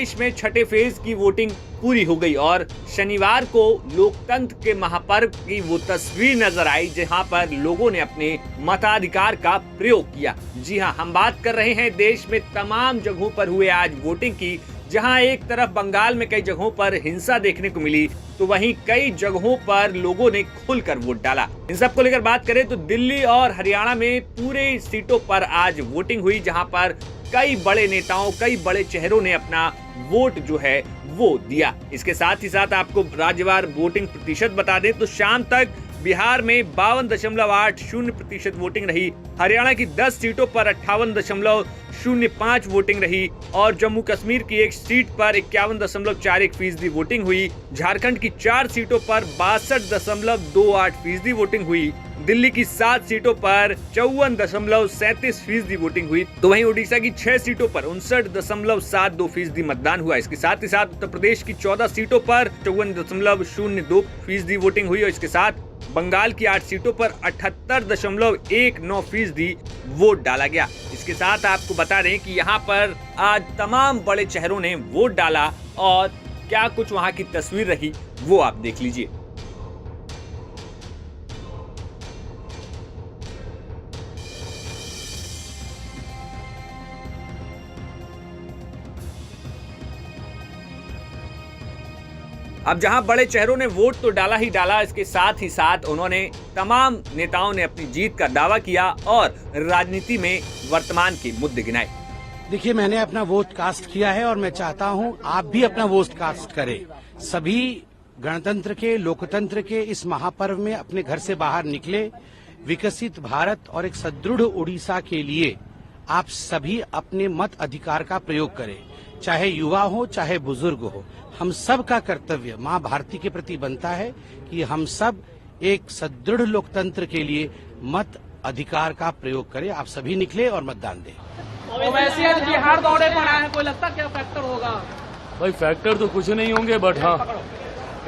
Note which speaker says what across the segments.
Speaker 1: देश में छठे फेज की वोटिंग पूरी हो गई और शनिवार को लोकतंत्र के महापर्व की वो तस्वीर नजर आई जहां पर लोगों ने अपने मताधिकार का प्रयोग किया। जी हां, हम बात कर रहे हैं देश में तमाम जगहों पर हुए आज वोटिंग की, जहां एक तरफ बंगाल में कई जगहों पर हिंसा देखने को मिली तो वहीं कई जगहों पर लोगों ने खुलकर वोट डाला। इन सब को लेकर बात करें तो दिल्ली और हरियाणा में पूरे सीटों पर आज वोटिंग हुई, जहां पर कई बड़े नेताओं, कई बड़े चेहरों ने अपना वोट जो है वो दिया। इसके साथ ही साथ आपको राज्यवार वोटिंग प्रतिशत बता दें तो शाम तक बिहार में 52.80% वोटिंग रही, हरियाणा की 10 सीटों पर 58.05 वोटिंग रही और जम्मू कश्मीर की एक सीट पर 51.41% वोटिंग हुई। झारखंड की 4 सीटों पर 62.28% वोटिंग हुई। दिल्ली की 7 सीटों पर 54.37% वोटिंग हुई, तो वहीं ओडिशा की 6 सीटों पर 59.72% मतदान हुआ। इसके साथ ही साथ उत्तर प्रदेश की 14 सीटों पर 54.02% वोटिंग हुई और इसके साथ बंगाल की 8 सीटों पर 78.19% वोट डाला गया। इसके साथ आपको बता दें कि यहाँ पर आज तमाम बड़े चेहरों ने वोट डाला और क्या कुछ वहाँ की तस्वीर रही वो आप देख लीजिए। अब जहां बड़े चेहरों ने वोट तो डाला ही डाला, इसके साथ ही साथ उन्होंने तमाम नेताओं ने अपनी जीत का दावा किया और राजनीति में वर्तमान के मुद्दे गिनाए।
Speaker 2: देखिए, मैंने अपना वोट कास्ट किया है और मैं चाहता हूं आप भी अपना वोट कास्ट करें। सभी गणतंत्र के, लोकतंत्र के इस महापर्व में अपने घर से बाहर निकले, विकसित भारत और एक सुदृढ़ उड़ीसा के लिए आप सभी अपने मत अधिकार का प्रयोग करें, चाहे युवा हो चाहे बुजुर्ग हो। हम सब का कर्तव्य माँ भारती के प्रति बनता है कि हम सब एक सुदृढ़ लोकतंत्र के लिए मत अधिकार का प्रयोग करें। आप सभी निकले और मतदान दें।
Speaker 3: तो वैसे आज बिहार दौरे पर आए हैं, कोई लगता क्या फैक्टर होगा?
Speaker 4: भाई फैक्टर तो कुछ नहीं होंगे, बट हाँ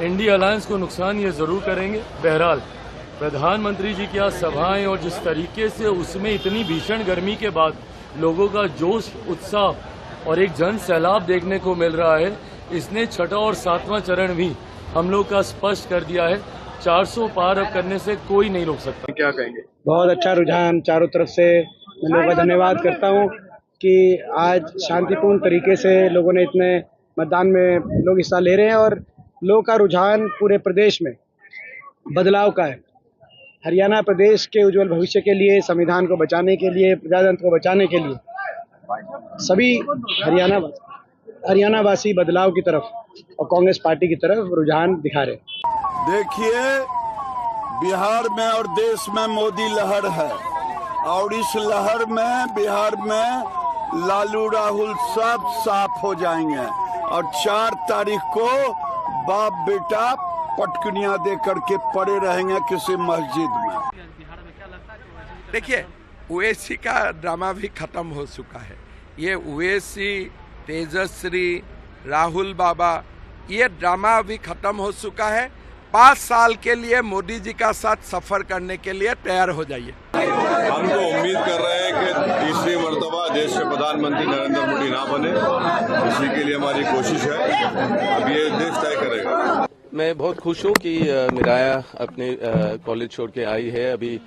Speaker 4: इंडिया अलायंस को नुकसान ये जरूर करेंगे। बहरहाल प्रधानमंत्री जी की आज सभाएं और जिस तरीके से उसमें इतनी भीषण गर्मी के बाद लोगों का जोश, उत्साह और एक जन सैलाब देखने को मिल रहा है, इसने छठा और 7वां चरण भी हम लोग का स्पष्ट कर दिया है। 400 पार अब करने से कोई नहीं रोक सकता। क्या कहेंगे?
Speaker 5: बहुत अच्छा रुझान चारों तरफ से। मैं लोगों का धन्यवाद करता हूं कि आज शांतिपूर्ण तरीके से लोगों ने इतने मतदान में लोग हिस्सा ले रहे हैं और लोगों का रुझान पूरे प्रदेश में बदलाव का है। हरियाणा प्रदेश के उज्जवल भविष्य के लिए, संविधान को बचाने के लिए, प्रजातंत्र को बचाने के लिए सभी हरियाणावासी बदलाव की तरफ और कांग्रेस पार्टी की तरफ रुझान दिखा रहे हैं।
Speaker 6: देखिए, बिहार में और देश में मोदी लहर है और इस लहर में बिहार में लालू राहुल सब साफ हो जाएंगे और 4 तारीख को बाप बेटा पटकनियां दे करके पड़े रहेंगे किसी मस्जिद में।
Speaker 7: देखिए, ओवैसी का ड्रामा भी खत्म हो चुका है। ये ओवैसी, तेजस्वी, राहुल बाबा, ये ड्रामा भी खत्म हो चुका है। 5 साल के लिए मोदी जी का साथ सफर करने के लिए तैयार हो जाइए।
Speaker 8: हम तो उम्मीद कर रहे हैं कि तीसरी मर्तबा देश के प्रधानमंत्री नरेंद्र मोदी ना बने, इसी के लिए हमारी कोशिश है। अब ये देश तय करेगा।
Speaker 9: मैं बहुत खुश हूँ कि मिराया अपने कॉलेज छोड़ के आई है अभी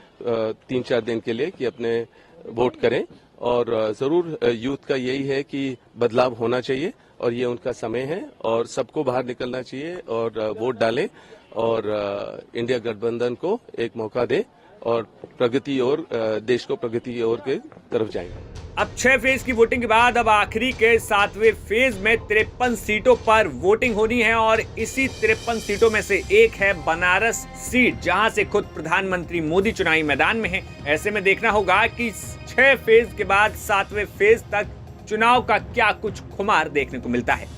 Speaker 9: 3-4 दिन के लिए कि अपने वोट करें और जरूर यूथ का यही है कि बदलाव होना चाहिए और ये उनका समय है और सबको बाहर निकलना चाहिए और वोट डालें और इंडिया गठबंधन को एक मौका दे और प्रगति और देश को प्रगति की ओर के तरफ जाएंगे।
Speaker 1: अब 6 फेज की वोटिंग के बाद अब आखिरी के 7वें फेज में 53 सीटों पर वोटिंग होनी है और इसी 53 सीटों में से एक है बनारस सीट, जहां से खुद प्रधानमंत्री मोदी चुनावी मैदान में हैं। ऐसे में देखना होगा कि 6 फेज के बाद 7वें फेज तक चुनाव का क्या कुछ खुमार देखने को मिलता है।